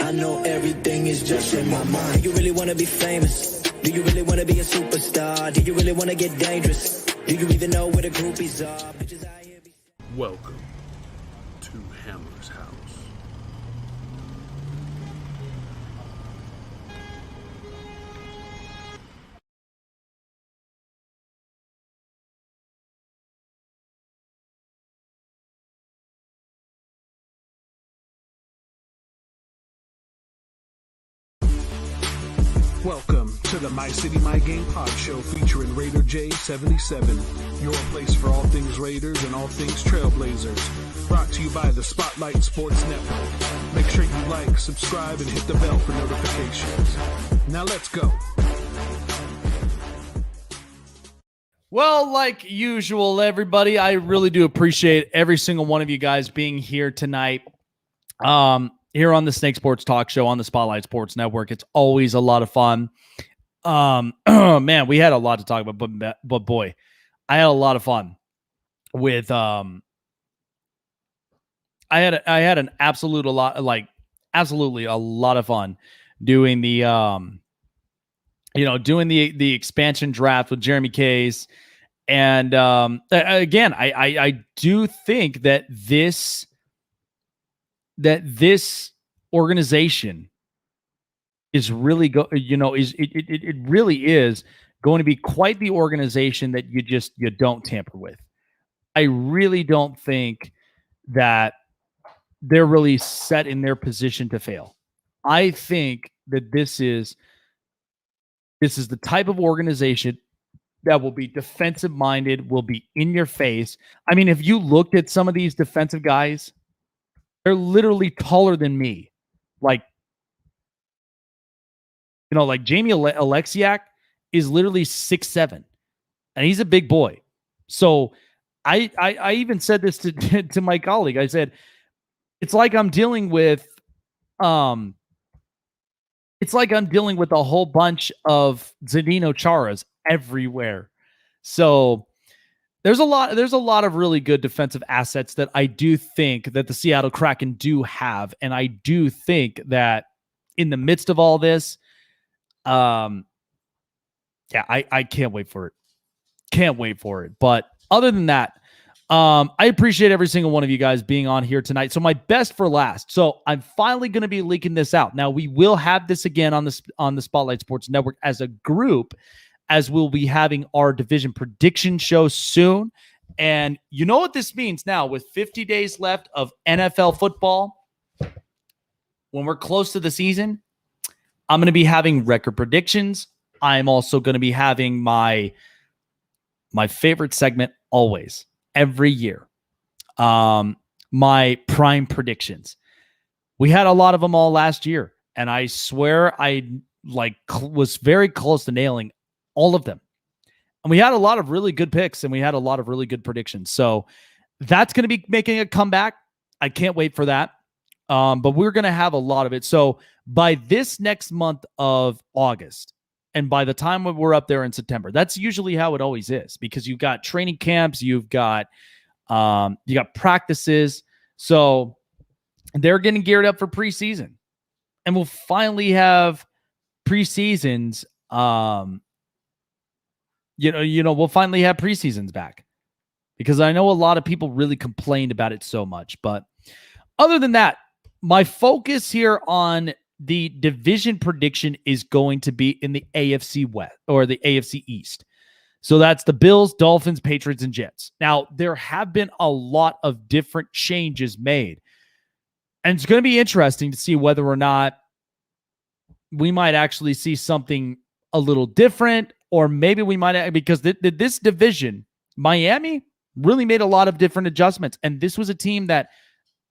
I know everything is just in my mind. Do you really want to be famous? Do you really want to be a superstar? Do you really want to get dangerous? Do you even know where the groupies are? Bitches out here be... Welcome to Hammer's house. Welcome to the My City, My Game pod show featuring Raider J77, your place for all things Raiders and all things Trailblazers. Brought to you by the Spotlight Sports Network. Make sure you like, subscribe, and hit the bell for notifications. Now let's go. Well, like usual, everybody, I really do appreciate every single one of you guys being here tonight. Here on the Snake Sports Talk Show on the Spotlight Sports Network. It's always a lot of fun. Man, we had a lot to talk about, but boy, I had a lot of fun with I had an absolutely a lot of fun doing the doing the expansion draft with Jeremy Case. And again, I do think that this organization is really it really is going to be quite the organization that you don't tamper with. I really don't think that they're really set in their position to fail. I think that this is the type of organization that will be defensive minded, will be in your face. I mean, if you looked at some of these defensive guys, they're literally taller than me. Like Jamie Alexiak is literally 6'7", and he's a big boy. So I even said this to my colleague. I said, it's like I'm dealing with a whole bunch of Zdeno Charas everywhere. So there's a lot of really good defensive assets that I do think that the Seattle Kraken do have. And I do think that in the midst of all this, I can't wait for it. Can't wait for it. But other than that, I appreciate every single one of you guys being on here tonight. So my best for last. So I'm finally going to be leaking this out. Now we will have this again on the Spotlight Sports Network as a group, as we'll be having our division prediction show soon. And you know what this means now with 50 days left of NFL football, when we're close to the season, I'm going to be having record predictions. I'm also going to be having my favorite segment always, every year, my prime predictions. We had a lot of them all last year, and I swear I was very close to nailing all of them. And we had a lot of really good picks, and we had a lot of really good predictions. So that's going to be making a comeback. I can't wait for that. But we're going to have a lot of it. So by this next month of August, and by the time we're up there in September, that's usually how it always is, because you've got training camps, you've got practices. So they're getting geared up for preseason, and we'll finally have preseasons. We'll finally have preseasons back, because I know a lot of people really complained about it so much. But other than that, my focus here on the division prediction is going to be in the AFC West, or the AFC East. So that's the Bills, Dolphins, Patriots, and Jets. Now, there have been a lot of different changes made, and it's going to be interesting to see whether or not we might actually see something a little different, or maybe we might, because this division, Miami really made a lot of different adjustments. And this was a team that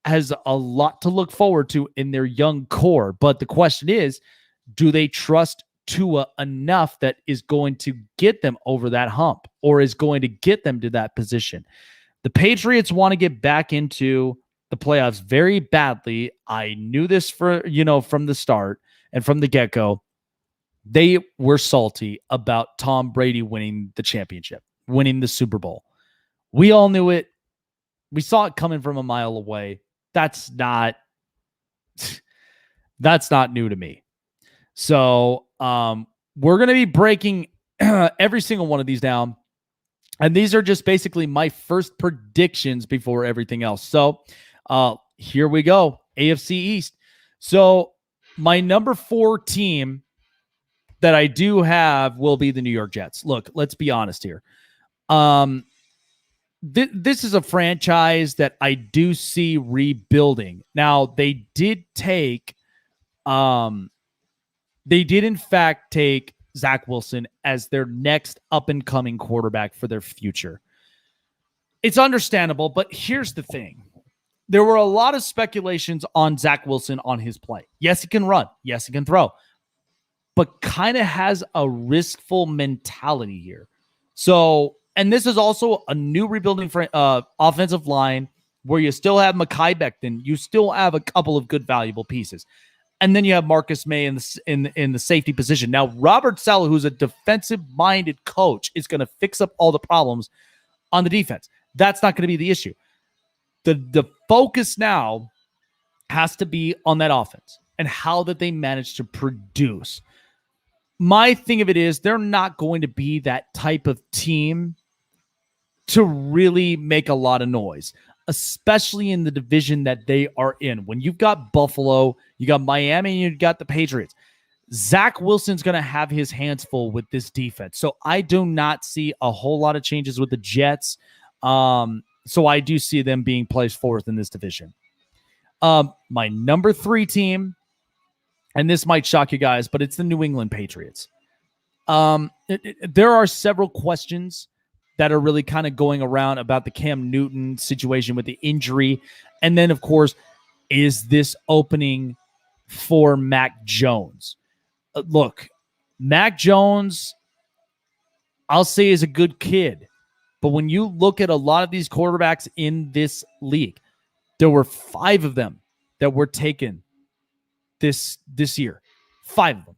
has a lot to look forward to in their young core. But the question is, do they trust Tua enough that is going to get them over that hump, or is going to get them to that position? The Patriots want to get back into the playoffs very badly. I knew this from the start and from the get-go. They were salty about Tom Brady winning the championship, winning the Super Bowl. We all knew it. We saw it coming from a mile away. That's not new to me. So we're going to be breaking every single one of these down. And these are just basically my first predictions before everything else. So here we go. AFC East. So my number 4 team that I do have will be the New York Jets. Look, let's be honest here. This is a franchise that I do see rebuilding. Now, they did in fact take Zach Wilson as their next up-and-coming quarterback for their future. It's understandable, but here's the thing. There were a lot of speculations on Zach Wilson on his play. Yes, he can run. Yes, he can throw. But kind of has a riskful mentality here. So, and this is also a new rebuilding offensive line where you still have Mekhi Becton. You still have a couple of good, valuable pieces. And then you have Marcus May in the safety position. Now, Robert Saleh, who's a defensive-minded coach, is going to fix up all the problems on the defense. That's not going to be the issue. The focus now has to be on that offense and how that they manage to produce. My thing of it is they're not going to be that type of team to really make a lot of noise, especially in the division that they are in. When you've got Buffalo, you got Miami, and you've got the Patriots. Zach Wilson's going to have his hands full with this defense. So I do not see a whole lot of changes with the Jets. So I do see them being placed 4th in this division. My number 3 team, and this might shock you guys, but it's the New England Patriots. There are several questions that are really kind of going around about the Cam Newton situation with the injury. And then, of course, is this opening for Mac Jones? Look, Mac Jones, I'll say, is a good kid. But when you look at a lot of these quarterbacks in this league, there were 5 of them that were taken this year. 5 of them.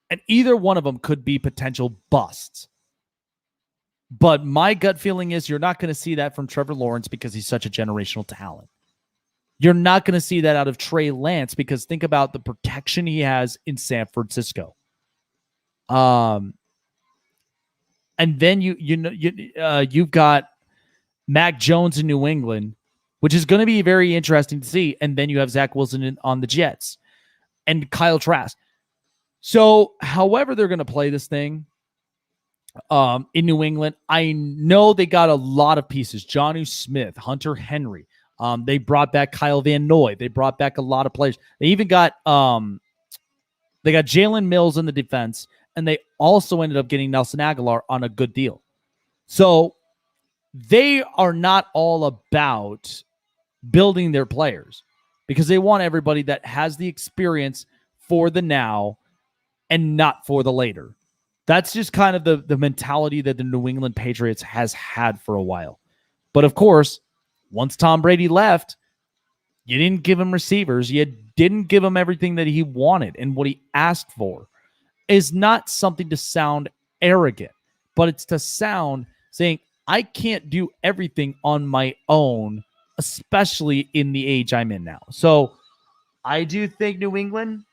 And either one of them could be potential busts. But my gut feeling is you're not going to see that from Trevor Lawrence because he's such a generational talent. You're not going to see that out of Trey Lance because think about the protection he has in San Francisco. And then you've got Mac Jones in New England, which is going to be very interesting to see. And then you have Zach Wilson on the Jets and Kyle Trask. So however they're going to play this thing in New England, I know they got a lot of pieces. Jonnu Smith, Hunter Henry. They brought back Kyle Van Noy. They brought back a lot of players. They even got Jalen Mills in the defense, and they also ended up getting Nelson Aguilar on a good deal. So they are not all about building their players because they want everybody that has the experience for the now and not for the later. That's just kind of the mentality that the New England Patriots has had for a while. But of course, once Tom Brady left, you didn't give him receivers. You didn't give him everything that he wanted and what he asked for. Is not something to sound arrogant, but it's to sound saying, I can't do everything on my own, especially in the age I'm in now. So I do think New England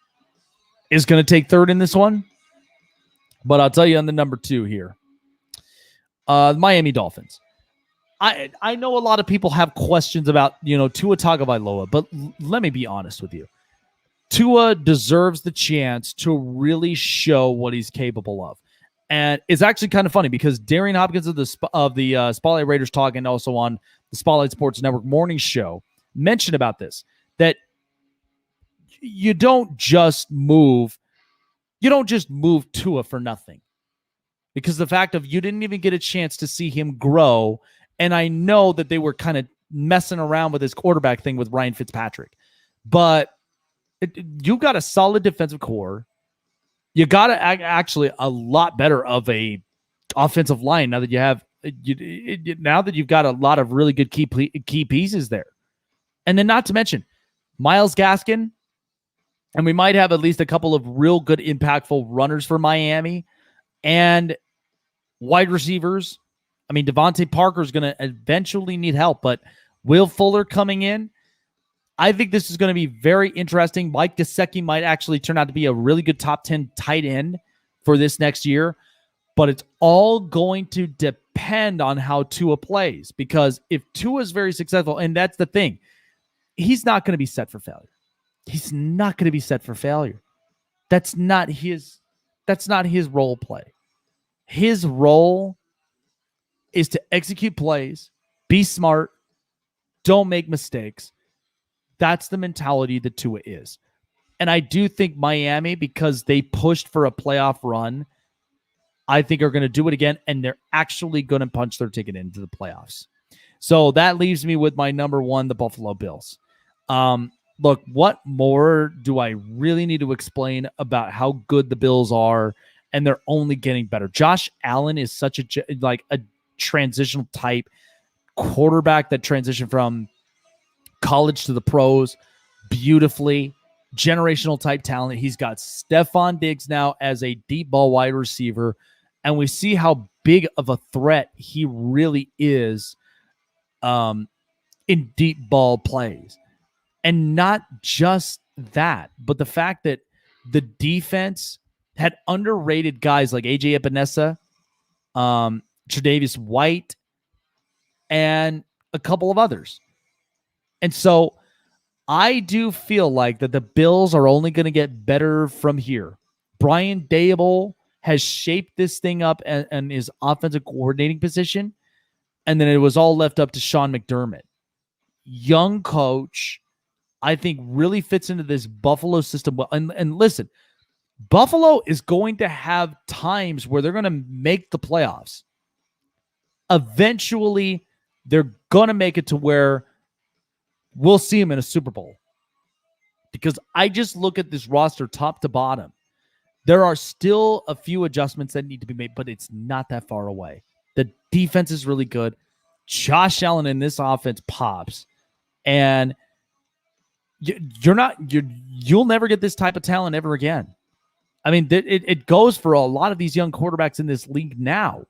is going to take 3rd in this one. But I'll tell you on the number 2 here. Miami Dolphins. I know a lot of people have questions about, Tua Tagovailoa, but let me be honest with you. Tua deserves the chance to really show what he's capable of. And it's actually kind of funny because Darian Hopkins of the Spotlight Raiders Talk and also on the Spotlight Sports Network morning show mentioned about this, that you don't just move Tua for nothing. Because the fact of you didn't even get a chance to see him grow. And I know that they were kind of messing around with his quarterback thing with Ryan Fitzpatrick. But you got a solid defensive core. You got actually a lot better of a offensive line now that you have now that you've got a lot of really good key pieces there. And then not to mention Myles Gaskin And we might have at least a couple of real good, impactful runners for Miami and wide receivers. I mean, Devontae Parker is going to eventually need help, but Will Fuller coming in, I think this is going to be very interesting. Mike Gesicki might actually turn out to be a really good top 10 tight end for this next year, but it's all going to depend on how Tua plays, because if Tua is very successful, and that's the thing, he's not going to be set for failure. He's not going to be set for failure. That's not his role play. His role is to execute plays, be smart, don't make mistakes. That's the mentality that Tua is. And I do think Miami, because they pushed for a playoff run, I think are going to do it again, and they're actually going to punch their ticket into the playoffs. So that leaves me with my number one, the Buffalo Bills. Look, what more do I really need to explain about how good the Bills are? And they're only getting better. Josh Allen is such a transitional type quarterback that transitioned from college to the pros beautifully. Generational type talent. He's got Stephon Diggs now as a deep ball wide receiver, and we see how big of a threat he really is in deep ball plays. And not just that, but the fact that the defense had underrated guys like AJ Epinesa, Tre'Davious White, and a couple of others. And so I do feel like that the Bills are only going to get better from here. Brian Daboll has shaped this thing up and his offensive coordinating position, and then it was all left up to Sean McDermott. Young coach, I think really fits into this Buffalo system well. And listen, Buffalo is going to have times where they're going to make the playoffs. Eventually, they're going to make it to where we'll see them in a Super Bowl. Because I just look at this roster top to bottom. There are still a few adjustments that need to be made, but it's not that far away. The defense is really good. Josh Allen in this offense pops. And you'll never get this type of talent ever again. I mean, it goes for a lot of these young quarterbacks in this league now.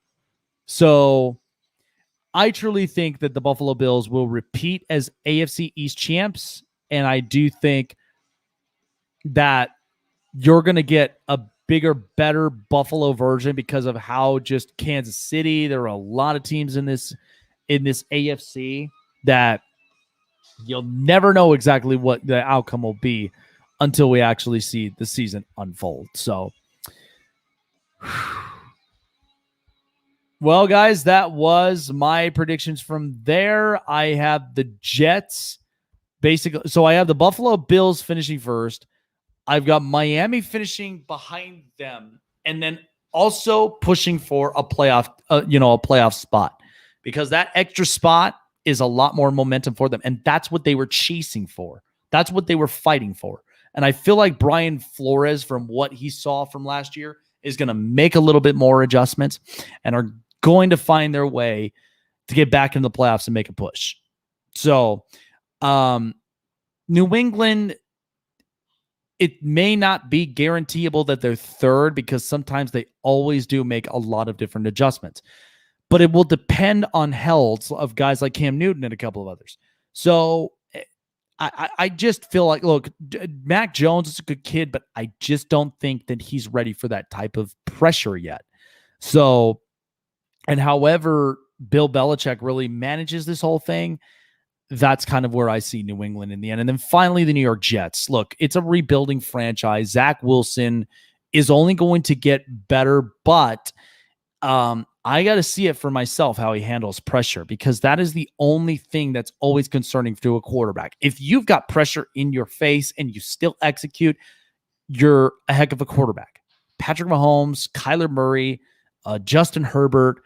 So I truly think that the Buffalo Bills will repeat as AFC East champs. And I do think that you're going to get a bigger, better Buffalo version because of how just Kansas City, there are a lot of teams in this AFC that you'll never know exactly what the outcome will be until we actually see the season unfold. So, well, guys, that was my predictions from there. I have the Jets basically. So I have the Buffalo Bills finishing first. I've got Miami finishing behind them, and then also pushing for a playoff spot, because that extra spot is a lot more momentum for them. And that's what they were chasing for. That's what they were fighting for. And I feel like Brian Flores, from what he saw from last year, is going to make a little bit more adjustments and are going to find their way to get back into the playoffs and make a push. So, New England, it may not be guaranteeable that they're third, because sometimes they always do make a lot of different adjustments. But it will depend on health of guys like Cam Newton and a couple of others. So I just feel like, look, Mac Jones is a good kid, but I just don't think that he's ready for that type of pressure yet. So, and however Bill Belichick really manages this whole thing, that's kind of where I see New England in the end. And then finally, the New York Jets. Look, it's a rebuilding franchise. Zach Wilson is only going to get better, but I got to see it for myself how he handles pressure, because that is the only thing that's always concerning to a quarterback. If you've got pressure in your face and you still execute, you're a heck of a quarterback. Patrick Mahomes, Kyler Murray, Justin Herbert,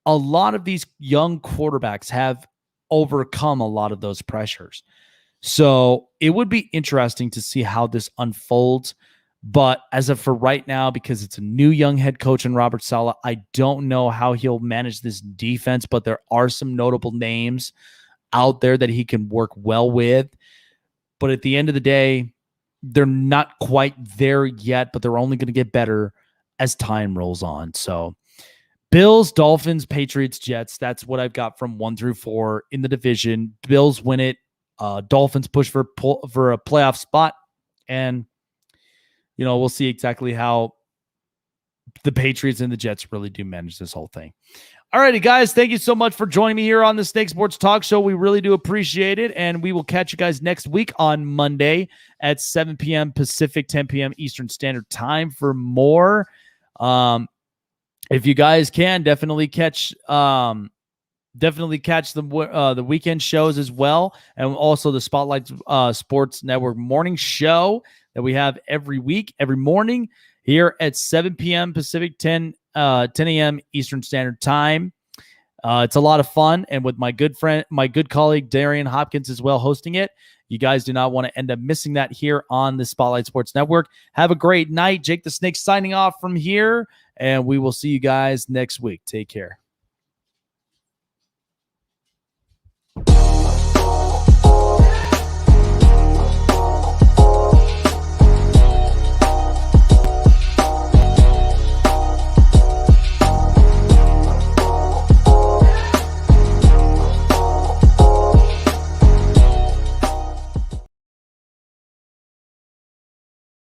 a lot of these young quarterbacks have overcome a lot of those pressures. So it would be interesting to see how this unfolds. But as of for right now, because it's a new young head coach in Robert Saleh, I don't know how he'll manage this defense, but there are some notable names out there that he can work well with. But at the end of the day, they're not quite there yet, but they're only going to get better as time rolls on. So Bills, Dolphins, Patriots, Jets. That's what I've got from 1 through 4 in the division. Bills win it. Dolphins push for a playoff spot. And, we'll see exactly how the Patriots and the Jets really do manage this whole thing. All righty, guys. Thank you so much for joining me here on the Snake Sports Talk Show. We really do appreciate it. And we will catch you guys next week on Monday at 7 p.m. Pacific, 10 p.m. Eastern Standard Time for more. If you guys can, definitely catch the weekend shows as well, and also the Spotlight Sports Network morning show that we have every week, every morning here at 7 p.m. Pacific, 10 a.m. Eastern Standard Time. It's a lot of fun, and with my good colleague Darian Hopkins as well hosting it. You guys do not want to end up missing that here on the Spotlight Sports Network. Have a great night. Jake the Snake signing off from here, and we will see you guys next week. Take care.